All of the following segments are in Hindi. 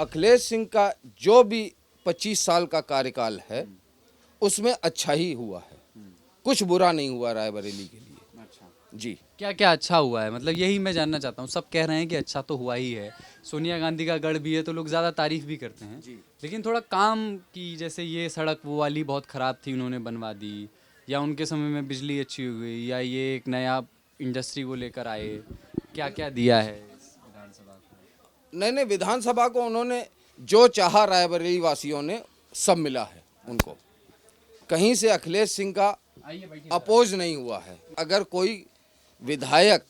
अखिलेश सिंह का जो भी 25 साल का कार्यकाल है उसमें अच्छा ही हुआ है, कुछ बुरा नहीं हुआ रायबरेली के लिए। अच्छा, जी। क्या क्या अच्छा हुआ है, मतलब यही मैं जानना चाहता हूँ। सब कह रहे हैं कि अच्छा तो हुआ ही है, सोनिया गांधी का गढ़ भी है तो लोग ज़्यादा तारीफ भी करते हैं जी। लेकिन थोड़ा काम की, जैसे ये सड़क वो वाली बहुत ख़राब थी उन्होंने बनवा दी, या उनके समय में बिजली अच्छी हो गई, या ये एक नया इंडस्ट्री वो लेकर आए, क्या क्या दिया है इस विधानसभा को? नहीं नहीं, विधानसभा को उन्होंने जो चाहा रायबरेली वासियों ने सब मिला है उनको। कहीं से अखिलेश सिंह का आइए बैठिए। अपोज नहीं हुआ है। अगर कोई विधायक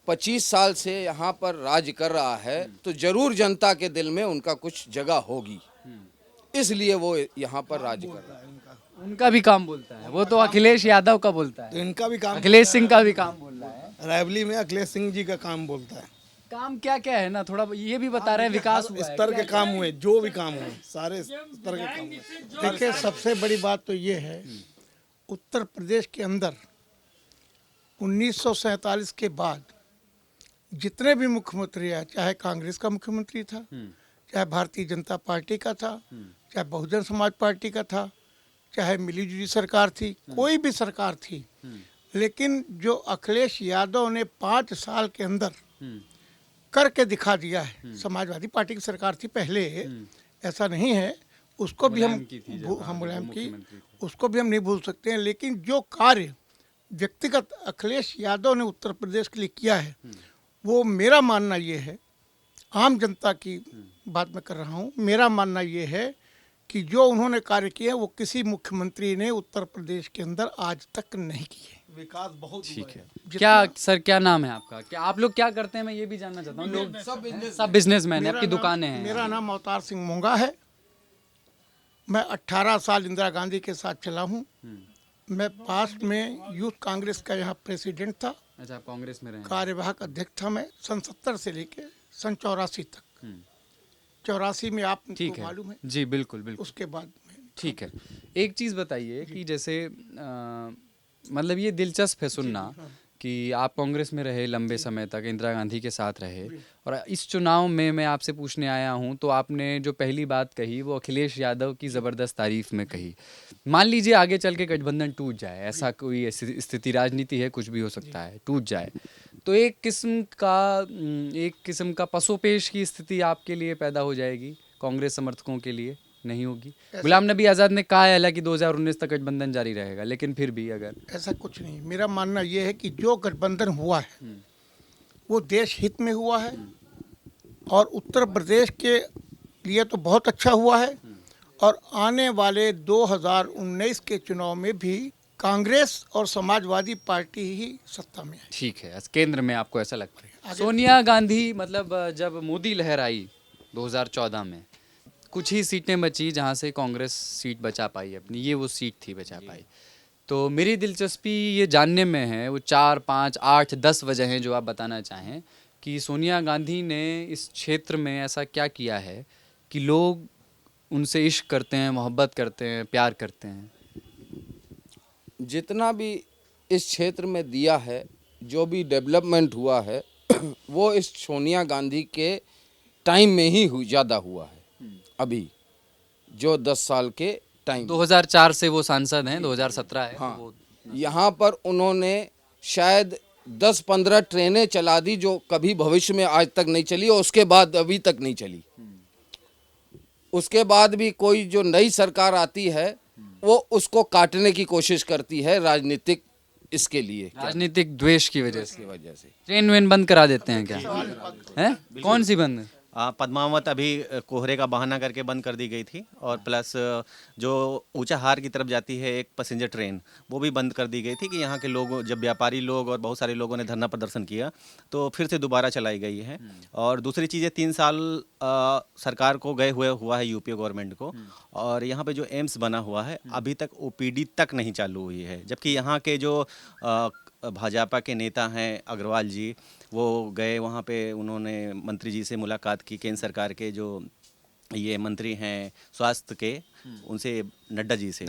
25 साल से यहाँ पर राज कर रहा है तो जरूर जनता के दिल में उनका कुछ जगह होगी, इसलिए वो यहाँ पर राज कर रहा है। उनका भी काम बोलता है, वो तो अखिलेश यादव का बोलता तो है, इनका भी काम अखिलेश सिंह का भी काम बोल रहा है। रायबरेली में अखिलेश सिंह जी का काम बोलता है। काम क्या क्या है ना, थोड़ा ये भी बता रहे हैं, विकास हुआ है। स्तर के काम हुए, जो भी काम हुए सारे स्तर के काम हुए। देखिए, सबसे बड़ी बात तो ये है, उत्तर प्रदेश के अंदर 1947 के बाद जितने भी मुख्यमंत्री आए, चाहे कांग्रेस का मुख्यमंत्री था, चाहे भारतीय जनता पार्टी का था, चाहे बहुजन समाज पार्टी का था, चाहे मिलीजुली सरकार थी, कोई भी सरकार थी, लेकिन जो अखिलेश यादव ने 5 साल के अंदर करके दिखा दिया है। समाजवादी पार्टी की सरकार थी पहले, ऐसा नहीं है, उसको भी हम मुलायम की थी जब, हम मुलायम की, मुख्यमंत्री थे। उसको भी हम नहीं भूल सकते हैं, लेकिन जो कार्य व्यक्तिगत अखिलेश यादव ने उत्तर प्रदेश के लिए किया है, वो मेरा मानना ये है, आम जनता की बात मैं कर रहा हूँ, मेरा मानना ये है कि जो उन्होंने कार्य किए वो किसी मुख्यमंत्री ने उत्तर प्रदेश के अंदर आज तक नहीं किए। विकास बहुत ठीक है। क्या सर, क्या नाम है आपका, क्या आप लोग क्या करते हैं, मैं ये भी जानना चाहता हूँ। लोग सब बिजनेसमैन है, आपकी दुकानें हैं? मेरा नाम अवतार सिंह मोंगा है। मैं 18 साल इंदिरा गांधी के साथ चला हूँ। मैं पास्ट में यूथ कांग्रेस का यहाँ प्रेसिडेंट था। अच्छा, आप कांग्रेस में रहे हैं। कार्यवाहक अध्यक्ष था मैं सन 70 से लेके सन 84 तक। 84 में आप ठीक तो है मालूम है, जी, बिल्कुल बिल्कुल। उसके बाद में ठीक है, एक चीज़ बताइए कि जैसे मतलब ये दिलचस्प है सुनना कि आप कांग्रेस में रहे लंबे समय तक, इंदिरा गांधी के साथ रहे, और इस चुनाव में मैं आपसे पूछने आया हूं तो आपने जो पहली बात कही वो अखिलेश यादव की ज़बरदस्त तारीफ में कही। मान लीजिए आगे चल के गठबंधन टूट जाए, ऐसा कोई ऐसी स्थिति, राजनीति है, कुछ भी हो सकता है, टूट जाए तो एक किस्म का पसोपेश की स्थिति आपके लिए पैदा हो जाएगी, कांग्रेस समर्थकों के लिए नहीं होगी? गुलाम नबी आज़ाद ने कहा है हालांकि 2019 तक गठबंधन जारी रहेगा, लेकिन फिर भी अगर ऐसा कुछ नहीं। मेरा मानना ये है कि जो गठबंधन हुआ है वो देश हित में हुआ है, और उत्तर प्रदेश के लिए तो बहुत अच्छा हुआ है, और आने वाले 2019 के चुनाव में भी कांग्रेस और समाजवादी पार्टी ही सत्ता में है। ठीक है, केंद्र में आपको ऐसा लगता है? सोनिया गांधी, मतलब जब मोदी लहर आई 2014 में, कुछ ही सीटें बची जहां से कांग्रेस सीट बचा पाई अपनी, ये वो सीट थी बचा पाई। तो मेरी दिलचस्पी ये जानने में है, वो 4, 5, 8, 10 वजह हैं जो आप बताना चाहें कि सोनिया गांधी ने इस क्षेत्र में ऐसा क्या किया है कि लोग उनसे इश्क करते हैं, मोहब्बत करते हैं, प्यार करते हैं। जितना भी इस क्षेत्र में दिया है, जो भी डेवलपमेंट हुआ है वो इस सोनिया गांधी के टाइम में ही ज़्यादा हुआ है। अभी जो 10 साल के टाइम, 2004 से वो सांसद हैं, 2017 है। हाँ, तो वो यहाँ पर उन्होंने शायद 10-15 ट्रेनें चला दी जो कभी भविष्य में आज तक नहीं चली, और उसके बाद अभी तक नहीं चली। उसके बाद भी कोई जो नई सरकार आती है वो उसको काटने की कोशिश करती है, राजनीतिक इसके लिए, राजनीतिक द्वेष की वजह से से। ट्रेन वेन बंद करा देते हैं क्या? हैं? कौन सी बंद? पद्मावत अभी कोहरे का बहाना करके बंद कर दी गई थी, और प्लस जो ऊंचाहार की तरफ जाती है एक पैसेंजर ट्रेन, वो भी बंद कर दी गई थी कि यहाँ के लोग, जब व्यापारी लोग और बहुत सारे लोगों ने धरना प्रदर्शन किया तो फिर से दोबारा चलाई गई है। और दूसरी चीज़, 3 साल सरकार को गए हुआ है यूपीए गवर्नमेंट को, और यहाँ पे जो एम्स बना हुआ है अभी तक ओपीडी तक नहीं चालू हुई है, जबकि यहाँ के जो भाजपा के नेता हैं अग्रवाल जी, वो गए वहाँ पे, उन्होंने मंत्री जी से मुलाकात की, केंद्र सरकार के जो ये मंत्री हैं स्वास्थ्य के, उनसे, नड्डा जी से,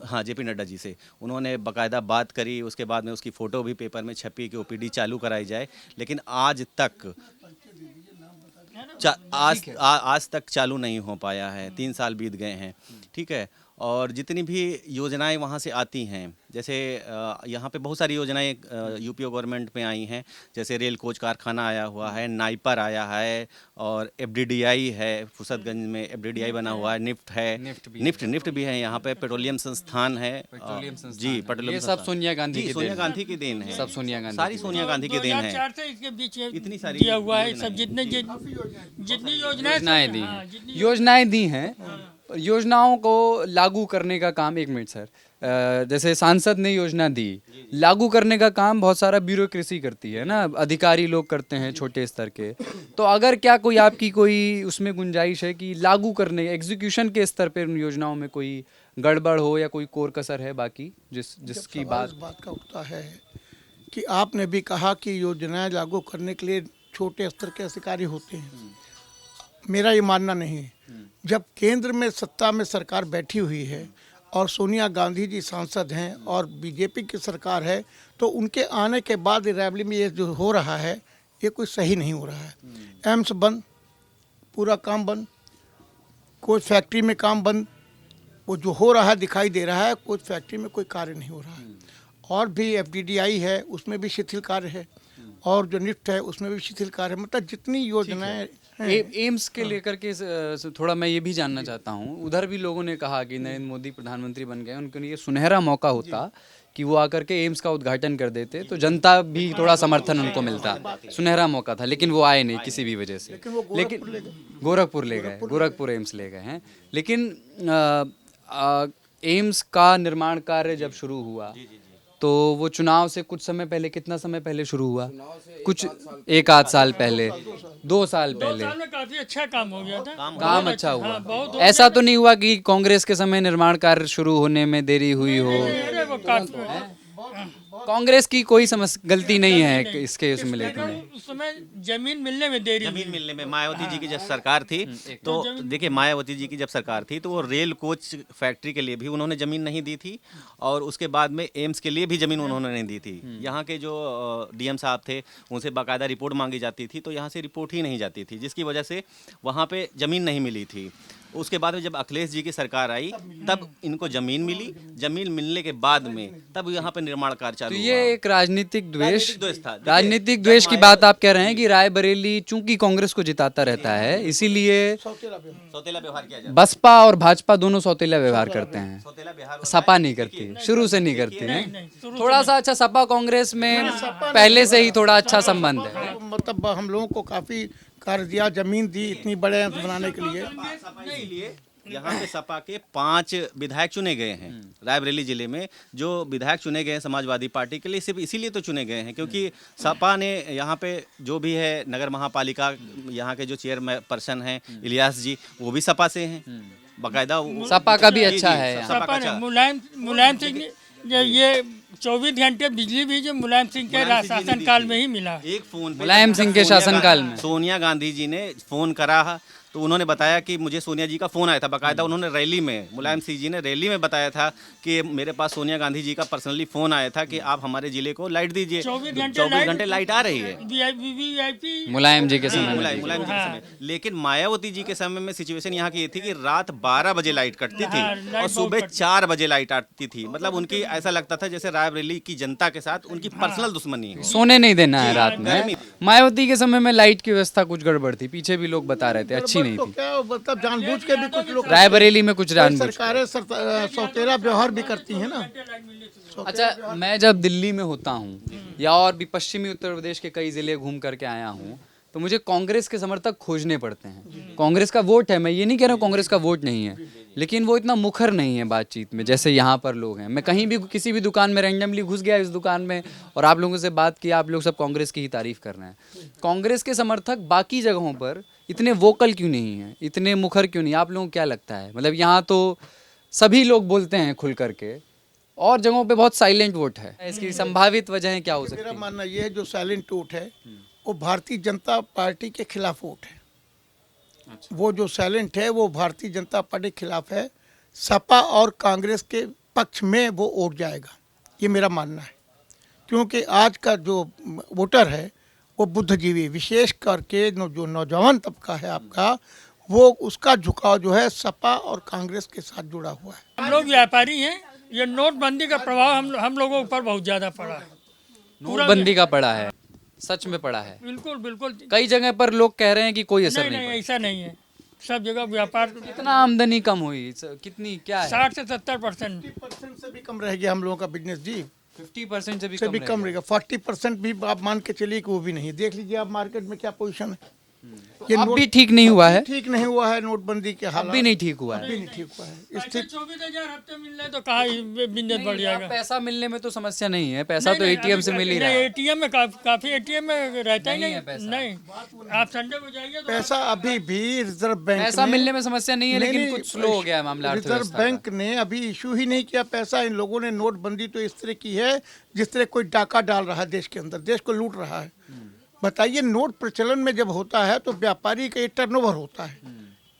हाँ जेपी नड्डा जी से उन्होंने बाकायदा बात करी। उसके बाद में उसकी फ़ोटो भी पेपर में छपी कि ओपीडी चालू कराई जाए, लेकिन आज तक आज तक चालू नहीं हो पाया है। 3 साल बीत गए हैं, ठीक है। और जितनी भी योजनाएं वहाँ से आती हैं, जैसे यहाँ पे बहुत सारी योजनाएं यूपीओ गवर्नमेंट में आई हैं, जैसे रेल कोच कारखाना आया हुआ है, नाइपर आया है, और एफडीडीआई है, फुर्सतगंज में एफडीडीआई बना हुआ है, निफ्ट है, निफ्ट भी है यहाँ पे, पेट्रोलियम संस्थान है, जी पेट्रोलियम ये सब सोनिया गांधी की सोनिया देन है। गांधी की देन है, सब सोनिया गांधी सारी सोनिया गांधी की देन है। 2004 से इसके बीच इतनी सारी दिया हुआ है सब जितनी योजनाएं योजनाएं दी हाँ, हैं, जितनी योजनाएं दी हैं। योजनाओं को लागू करने का काम, एक मिनट सर, जैसे सांसद ने योजना दी, लागू करने का काम बहुत सारा ब्यूरोक्रेसी करती है ना, अधिकारी लोग करते हैं छोटे स्तर के। तो अगर क्या कोई आपकी कोई उसमें गुंजाइश है कि लागू करने, एग्जीक्यूशन के स्तर पर उन योजनाओं में कोई गड़बड़ हो या कोई कोर कसर है बाकी जिसकी सवाल बात इस बात का उठता है कि आपने भी कहा कि योजनाएं लागू करने के लिए छोटे स्तर के अधिकारी होते हैं। मेरा ये मानना नहीं है। जब केंद्र में सत्ता में सरकार बैठी हुई है और सोनिया गांधी जी सांसद हैं और बीजेपी की सरकार है, तो उनके आने के बाद रैवली में ये जो हो रहा है ये कोई सही नहीं हो रहा है। एम्स बंद, पूरा काम बंद, कोई फैक्ट्री में काम बंद, वो जो हो रहा है दिखाई दे रहा है, कोई फैक्ट्री में कोई कार्य नहीं हो रहा है। और भी एफडीडीआई है उसमें भी शिथिल कार्य है, और जो निफ्ट है उसमें भी शिथिल कार्य है। मतलब जितनी योजनाएं एम्स के लेकर के थोड़ा मैं ये भी जानना चाहता हूँ। उधर भी लोगों ने कहा कि नरेंद्र मोदी प्रधानमंत्री बन गए, उनके लिए सुनहरा मौका होता कि वो आकर के एम्स का उद्घाटन कर देते तो जनता भी थोड़ा समर्थन उनको मिलता। सुनहरा मौका था, लेकिन वो आए नहीं किसी भी वजह से। लेकिन गोरखपुर ले गए, गोरखपुर एम्स ले गए हैं। लेकिन एम्स का निर्माण कार्य जब शुरू हुआ तो वो चुनाव से कुछ समय पहले, कितना समय पहले शुरू हुआ? कुछ 1 आध साल पहले, 2 साल पहले साल में काफी अच्छा काम हो गया था। काम अच्छा हुआ। हाँ, बहुत ऐसा तो नहीं हुआ कि कांग्रेस के समय निर्माण कार्य शुरू होने में देरी हुई हो? अरे वो काफी कांग्रेस की कोई गलती नहीं है इसके उसमें लेकर में। उस समय जमीन मिलने में देरी जमीन मिलने में मायावती जी की जब सरकार थी, तो देखिए मायावती जी की जब सरकार थी तो वो रेल कोच फैक्ट्री के लिए भी उन्होंने ज़मीन नहीं दी थी, और उसके बाद में एम्स के लिए भी ज़मीन उन्होंने नहीं दी थी। यहाँ के जो डीएम साहब थे उनसे बाकायदा रिपोर्ट मांगी जाती थी, तो यहाँ से रिपोर्ट ही नहीं जाती थी, जिसकी वजह से वहाँ पे ज़मीन नहीं मिली थी। उसके बाद में जब अखिलेश जी की सरकार आई तब इनको जमीन मिली, जमीन मिलने के बाद में तब यहाँ पे निर्माण कार्य चालू तो हुआ। ये एक राजनीतिक द्वेष था। राजनीतिक द्वेष की बात आप कह रहे हैं कि रायबरेली चूंकि कांग्रेस को जिताता रहता है, इसीलिए सौतेला व्यवहार किया जाता बसपा और भाजपा दोनों सौतेला व्यवहार करते हैं। सौतेला बिहार सपा नहीं करती, शुरू से नहीं करती है। थोड़ा सा अच्छा सपा कांग्रेस में पहले से ही थोड़ा अच्छा संबंध है। मतलब हम लोगों को काफी कार्य दिया, जमीन दी इतनी बड़े एम्स बनाने के लिए। लिए यहाँ पे सपा के 5 विधायक चुने गए हैं रायबरेली जिले में। जो विधायक चुने गए हैं समाजवादी पार्टी के लिए सिर्फ इसीलिए तो चुने गए हैं क्योंकि सपा ने यहाँ पे जो भी है नगर महापालिका, यहाँ के जो चेयरपर्सन हैं इलियास जी, वो भी सपा से हैं बाकायदा। सपा का भी अच्छा है यहाँ। सपा का सपा ने अच्छा। मुलायम सिंह ने ये 24 घंटे बिजली भी जो मुलायम सिंह के शासनकाल में ही मिला। एक फोन पे मुलायम सिंह के शासनकाल में सोनिया गांधी जी ने फोन करा तो उन्होंने बताया कि मुझे सोनिया जी का फ़ोन आया था। बाकायदा उन्होंने रैली में, मुलायम सिंह जी ने रैली में बताया था कि मेरे पास सोनिया गांधी जी का पर्सनली फ़ोन आया था कि आप हमारे ज़िले को लाइट दीजिए। 24 घंटे लाइट आ रही है वीआईपी मुलायम जी के समय में। मुलायम जी के समय। लेकिन मायावती जी के समय में सिचुएशन यहाँ की ये थी कि रात 12 बजे लाइट कटती थी और सुबह 4 बजे लाइट आती थी। मतलब उनकी ऐसा लगता था जैसे रायबरेली की जनता के साथ उनकी पर्सनल दुश्मनी है। सोने नहीं देना है रात में। मायावती के समय में लाइट की व्यवस्था कुछ गड़बड़ थी, पीछे भी लोग बता रहे थे, अच्छी नहीं तो थी। क्या मतलब जानबूझ के भी कुछ लोग रायबरेली में कुछ जानबूझ। सरकारें सौतेला व्यवहार भी करती हैं ना। अच्छा, मैं जब दिल्ली में होता हूँ या और भी पश्चिमी उत्तर प्रदेश के कई जिले घूम करके आया हूँ तो मुझे कांग्रेस के समर्थक खोजने पड़ते हैं। कांग्रेस का वोट है, मैं ये नहीं कह रहा हूँ कांग्रेस का वोट नहीं है, लेकिन वो इतना मुखर नहीं है बातचीत में जैसे यहाँ पर लोग हैं। मैं कहीं भी किसी भी दुकान में रैंडमली घुस गया इस दुकान में और आप लोगों से बात की, आप लोग सब कांग्रेस की ही तारीफ कर रहे हैं। कांग्रेस के समर्थक बाकी जगहों पर इतने वोकल क्यों नहीं है, इतने मुखर क्यों नहीं? आप लोगों को क्या लगता है? मतलब यहाँ तो सभी लोग बोलते हैं खुल करके और जगहों पे बहुत साइलेंट वोट है। इसकी संभावित वजहें क्या हो सकती मेरा हैं? मानना ये है जो साइलेंट वोट है वो भारतीय जनता पार्टी के खिलाफ वोट है। वो जो साइलेंट है वो भारतीय जनता पार्टी के खिलाफ है। सपा और कांग्रेस के पक्ष में वो वोट जाएगा, ये मेरा मानना है। क्योंकि आज का जो वोटर है वो बुद्धिजीवी, विशेष करके जो नौजवान तबका है आपका, वो उसका झुकाव जो है सपा और कांग्रेस के साथ जुड़ा हुआ है। हम लोग व्यापारी हैं, ये नोटबंदी का प्रभाव हम लोगों ऊपर बहुत ज़्यादा पड़ा है। नोटबंदी का पड़ा है, सच में पड़ा है। बिल्कुल बिल्कुल। कई जगह पर लोग कह रहे हैं कि कोई असर नहीं नहीं नहीं, ऐसा नहीं है। सब जगह व्यापार कितना आमदनी कम हुई, कितनी क्या है? 60 से 70%। 50% से भी कम रह गया हम लोगों का बिजनेस जी, 50% से भी से भी कम कम रह रहेगा। 40% भी आप मान के चलिए कि वो भी नहीं। देख लीजिए आप मार्केट में क्या पोजीशन है। गया। अब भी ठीक नहीं हुआ है, ठीक नहीं हुआ है, नोटबंदी के अब हालात भी नहीं ठीक हुआ है। भी नहीं ठीक हुआ है। ऐसे 24,000 हफ्ते मिल रहे तो कहाँ बिजनेस बढ़ जाएगा। पैसा मिलने में तो समस्या नहीं है, पैसा तो एटीएम से मिल ही रहा है। एटीएम में काफी एटीएम में रहता ही नहीं है नहीं। पैसा। नहीं, आप संडे को जाइए तो पैसा अभी भी रिजर्व बैंक पैसा ने- मिलने में समस्या नहीं है, लेकिन नहीं, कुछ स्लो हो गया है मामला रिजर्व अर्थव्यवस्था बैंक ने अभी इशू ही नहीं किया पैसा। इन लोगों ने नोटबंदी तो इस तरह की है जिस तरह कोई डाका डाल रहा है देश के अंदर, देश को लूट रहा है। बताइए, नोट प्रचलन में जब होता है तो व्यापारी का ये टर्नओवर होता है,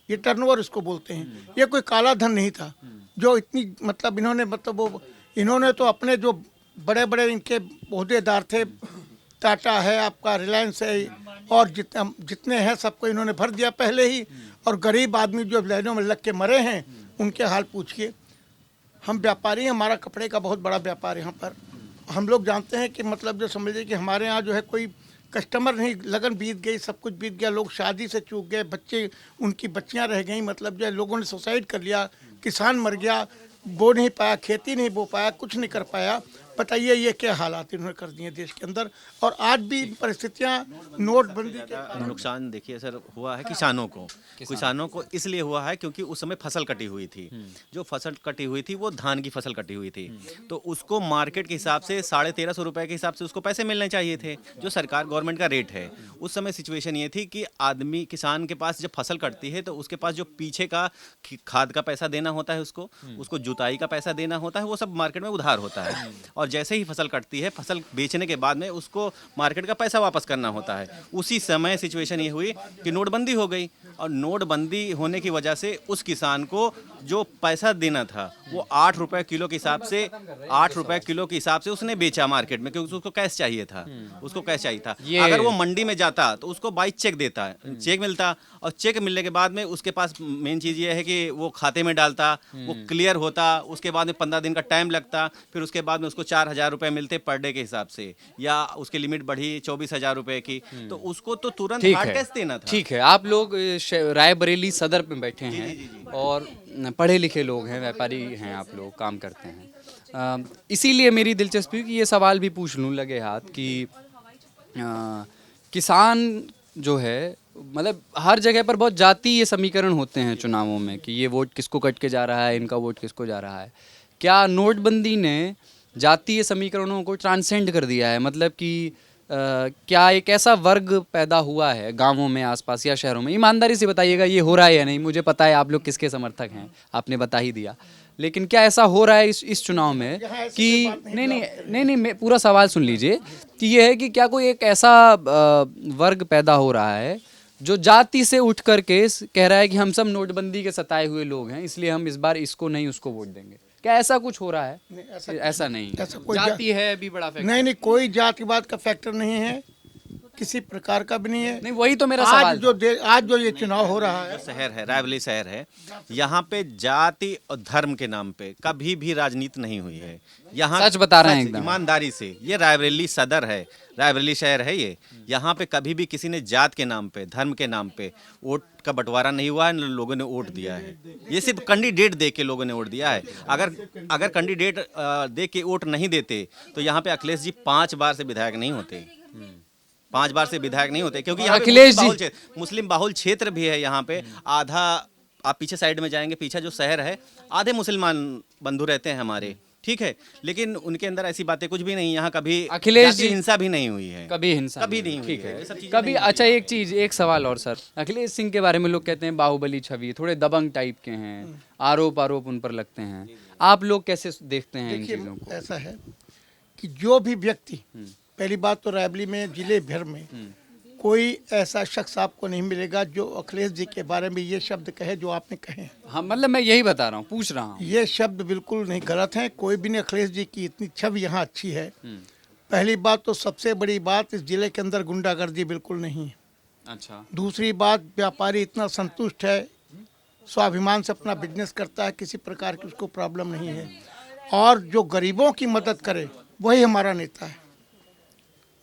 ये टर्नओवर इसको बोलते हैं। ये कोई काला धन नहीं था जो इतनी मतलब इन्होंने तो अपने जो बड़े बड़े इनके ओहदेदार थे, टाटा है आपका, रिलायंस है, और जितने हैं सबको इन्होंने भर दिया पहले ही। और गरीब आदमी जो लाइनों में लग के मरे हैं उनके हाल पूछिए। हम व्यापारी हैं, हमारा कपड़े का बहुत बड़ा व्यापार यहाँ पर। हम लोग जानते हैं कि मतलब जो समझिए कि हमारे यहाँ जो है कोई कस्टमर नहीं, लगन बीत गई, सब कुछ बीत गया, लोग शादी से चूक गए, बच्चे उनकी बच्चियाँ रह गई, मतलब जो है लोगों ने सुसाइड कर लिया, किसान मर गया, बो नहीं पाया, खेती नहीं बो पाया, कुछ नहीं कर पाया। बताइए ये क्या हालात इन्होंने कर दिए देश के अंदर। और आज भी परिस्थितियाँ नोटबंदी के नुकसान देखिए सर हुआ है किसानों को इसलिए हुआ है क्योंकि उस समय फसल कटी हुई थी। जो फसल कटी हुई थी वो धान की फसल कटी हुई थी, तो उसको मार्केट के हिसाब से 1350 रुपए के हिसाब से उसको पैसे मिलने चाहिए थे, जो सरकार गवर्नमेंट का रेट है। उस समय सिचुएशन ये थी कि आदमी किसान के पास जब फसल कटती है तो उसके पास जो पीछे का खाद का पैसा देना होता है, उसको जुताई का पैसा देना होता है, वो सब मार्केट में उधार होता है। और जैसे ही फसल कटती है, फसल बेचने के बाद में उसको मार्केट का पैसा वापस करना होता है। उसी समय सिचुएशन ये हुई कि नोटबंदी हो गई, और नोटबंदी होने की वजह से उस किसान को जो पैसा देना था वो 8 रुपए किलो के हिसाब से 8 रुपए किलो के हिसाब से उसने बेचा मार्केट में, क्योंकि उसको कैश चाहिए था। उसको कैश चाहिए था। अगर वो मंडी में जाता तो उसको बाई चेक देता, चेक मिलता, और चेक मिलने के बाद में उसके पास मेन चीज़ ये है कि वो खाते में डालता, वो क्लियर होता, उसके बाद में 15 दिन का टाइम लगता, फिर उसके बाद में उसको 4,000 रुपए मिलते पर डे के हिसाब से, या उसकी लिमिट बढ़ी 24,000 रुपए की, तो उसको तो तुरंत ठीक हार्ड है, कैश देना था। ठीक है। आप लोग रायबरेली सदर में बैठे हैं और पढ़े लिखे लोग हैं, व्यापारी हैं, आप लोग काम करते हैं, इसीलिए मेरी दिलचस्पी कि ये सवाल भी पूछ लूँ लगे हाथ कि किसान जो है, मतलब हर जगह पर बहुत जातीय समीकरण होते हैं चुनावों में कि ये वोट किसको कट के जा रहा है, इनका वोट किसको जा रहा है। क्या नोटबंदी ने जातीय समीकरणों को ट्रांसेंड कर दिया है? मतलब कि क्या एक ऐसा वर्ग पैदा हुआ है गांवों में, आसपास या शहरों में? ईमानदारी से बताइएगा, ये हो रहा है या नहीं? मुझे पता है आप लोग किसके समर्थक हैं, आपने बता ही दिया, लेकिन क्या ऐसा हो रहा है इस चुनाव में कि नहीं, मैं पूरा सवाल सुन लीजिए कि ये है कि क्या कोई एक ऐसा वर्ग पैदा हो रहा है जो जाति से उठ करके कह रहा है कि हम सब नोटबंदी के सताए हुए लोग हैं, इसलिए हम इस बार इसको नहीं उसको वोट देंगे? क्या ऐसा कुछ हो रहा है? ऐसा नहीं, ऐसा कोई जाति है भी बड़ा फैक्टर। नहीं, कोई जातिवाद का फैक्टर नहीं है, किसी प्रकार का भी नहीं है। नहीं, वही तो मेरा सवाल आज जो ये चुनाव हो रहा है, शहर है, रायबरेली शहर है, यहाँ पे जाति और धर्म के नाम पे कभी भी राजनीति नहीं हुई है। यहाँ सच बता रहे हैं एकदम ईमानदारी से, ये रायबरेली सदर है, रायबरेली शहर है ये। यहाँ पे कभी भी किसी ने जात के नाम पे, धर्म के नाम पे वोट का बंटवारा नहीं हुआ है, न लोगों ने वोट दिया है। ये सिर्फ कैंडिडेट दे के लोगों ने वोट दिया है। अगर कैंडिडेट दे के वोट नहीं देते तो यहाँ पे अखिलेश जी 5 बार से विधायक नहीं होते, 5 बार से विधायक नहीं होते, क्योंकि यहाँ पे मुस्लिम बाहुल क्षेत्र भी है। यहाँ पे आधा, आप पीछे साइड में जाएंगे, पीछे जो शहर है, आधे मुसलमान बंधु रहते हैं हमारे, ठीक है, लेकिन उनके अंदर ऐसी बातें कुछ भी नहीं। यहाँ कभी अखिलेश जी हिंसा भी नहीं हुई है, कभी हिंसा कभी नहीं हुई ठीक है, है, ये सब चीजें कभी। नहीं अच्छा, एक सवाल और सर, अखिलेश सिंह के बारे में लोग कहते हैं बाहुबली छवि, थोड़े दबंग टाइप के हैं, आरोप उन पर लगते हैं। आप लोग कैसे देखते हैं इन चीजों को? ऐसा है कि जो भी व्यक्ति, पहली बात तो रायबरेली में जिले भर में कोई ऐसा शख्स आपको नहीं मिलेगा जो अखिलेश जी के बारे में ये शब्द कहे जो आपने कहे हैं। हाँ, मतलब मैं यही बता रहा हूँ, पूछ रहा हूँ। ये शब्द बिल्कुल नहीं गलत हैं, कोई भी नहीं। अखिलेश जी की इतनी छवि यहाँ अच्छी है, पहली बात तो सबसे बड़ी बात, इस जिले के अंदर गुंडागर्दी बिल्कुल नहीं है। अच्छा। दूसरी बात, व्यापारी इतना संतुष्ट है, स्वाभिमान से अपना बिजनेस करता है, किसी प्रकार की उसको प्रॉब्लम नहीं है। और जो गरीबों की मदद करे वही हमारा नेता है।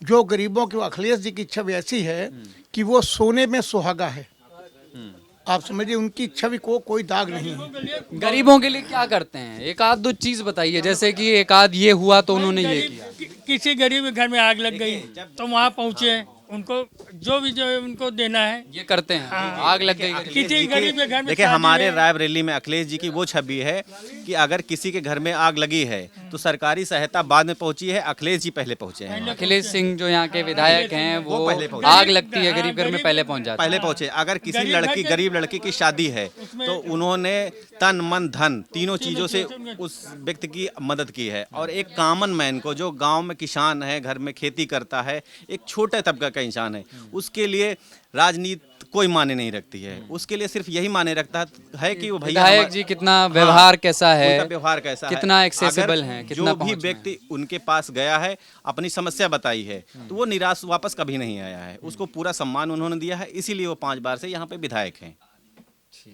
जो गरीबों की, अखिलेश जी की छवि ऐसी है कि वो सोने में सुहागा है। आप समझिए, उनकी छवि को कोई दाग नहीं है। गरीबों के लिए क्या करते हैं? एक आध दो चीज बताइए, जैसे कि एक आध ये हुआ तो उन्होंने ये किया। किसी गरीब के घर में आग लग गई तो वहाँ पहुँचे, उनको जो उनको देना है ये करते हैं। आग लग गई गरीब। किसी गरीब के घर में देखिए, शादी हमारे है, रायबरेली में अखिलेश जी की वो छवि है कि अगर किसी के घर में आग लगी है तो सरकारी सहायता बाद में पहुंची है, अखिलेश जी पहले पहुंचे हैं। अखिलेश सिंह जो यहाँ के विधायक हैं वो पहले पहुंचे। आग लगती है गरीब घर में पहले पहुंच जाते हैं। पहले पहुंचे। अगर किसी लड़की, गरीब लड़की की शादी है तो उन्होंने तन मन धन तीनों चीजों से उस व्यक्ति की मदद की है। और एक कॉमन मैन को, जो गांव में किसान है, घर में खेती करता है, एक छोटे तबका का इंसान है, उसके लिए राजनीति कोई माने नहीं रखती है। उसके लिए सिर्फ यही माने रखता है कि वो भैया विधायक जी कितना व्यवहार कैसा है, उनका व्यवहार कैसा है, कितना एक्सेसिबल अगर है, कितना जो भी पहुंच में व्यक्ति उनके पास गया है, अपनी समस्या बताई है, तो वो निराश वापस कभी नहीं आया है। उसको पूरा सम्मान उन्होंने दिया है, इसीलिए वो 5 बार से यहाँ पे विधायक हैं।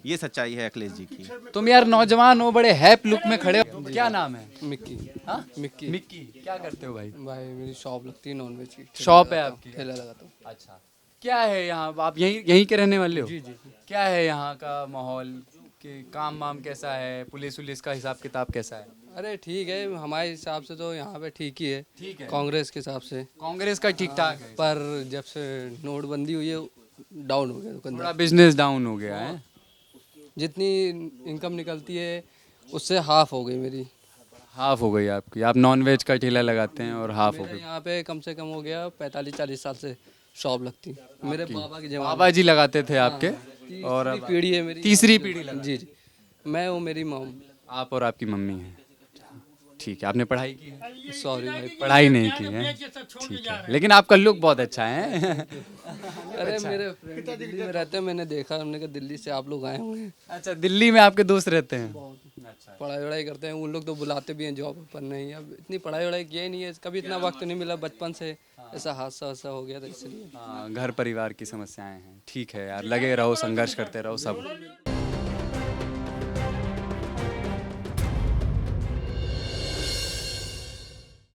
ये सच्चाई है अखिलेश जी की। तुम यार नौजवान हो, बड़े हैप लुक में खड़े हो। क्या नाम है? मिक्की। हाँ? मिक्की। मिक्की। क्या करते हो भाई? भाई मेरी शॉप लगती है नॉनवेज की। शॉप है आपकी? ठेला लगाता हूँ। अच्छा। क्या है यहाँ, आप यहीं के रहने वाले हो? जी जी। क्या है यहाँ का माहौल, कि काम वाम कैसा है, पुलिस उलिस का हिसाब किताब कैसा है? अरे ठीक है, हमारे हिसाब से तो यहाँ पे ठीक ही है। ठीक है। कांग्रेस के हिसाब से। कांग्रेस का ठीक ठाक है, पर जब से नोटबंदी हुई है डाउन हो गया दुकानदार। थोड़ा बिजनेस डाउन हो गया है। जितनी इनकम निकलती है उससे हाफ हो गई मेरी। हाफ हो गई आपकी। आप नॉन वेज का ठेला लगाते हैं और हाफ हो मेरे गई। यहाँ पे कम से कम हो गया 45-40 साल से शॉप लगती। मेरे बाबा की जमाने। बाबा जी लगाते थे आपके, और तीसरी पीढ़ी है मेरी। तीसरी पीढ़ी लगा। जी जी, मैं हूँ, मेरी मॉम। आप और आपकी मम्मी हैं। ठीक है। आपने पढ़ाई की है? सॉरी भाई, पढ़ाई नहीं की है। ठीक है, लेकिन आपका लुक बहुत अच्छा है। अरे मेरे फ्रेंड दिल्ली में रहते हैं, मैंने देखा, हमने कहा दिल्ली से आप लोग आए हुए हैं, अच्छा, दिल्ली में आपके दोस्त रहते हैं? पढ़ाई वढ़ाई करते हैं। उन लोग तो बुलाते भी हैं जॉब पर, नहीं अब इतनी पढ़ाई वढ़ाई किया ही नहीं है, कभी इतना वक्त नहीं मिला, बचपन से ऐसा हादसा वैसा हो गया था इसलिए। हाँ, घर परिवार की समस्याएं हैं। ठीक है यार, लगे रहो, संघर्ष करते रहो सब।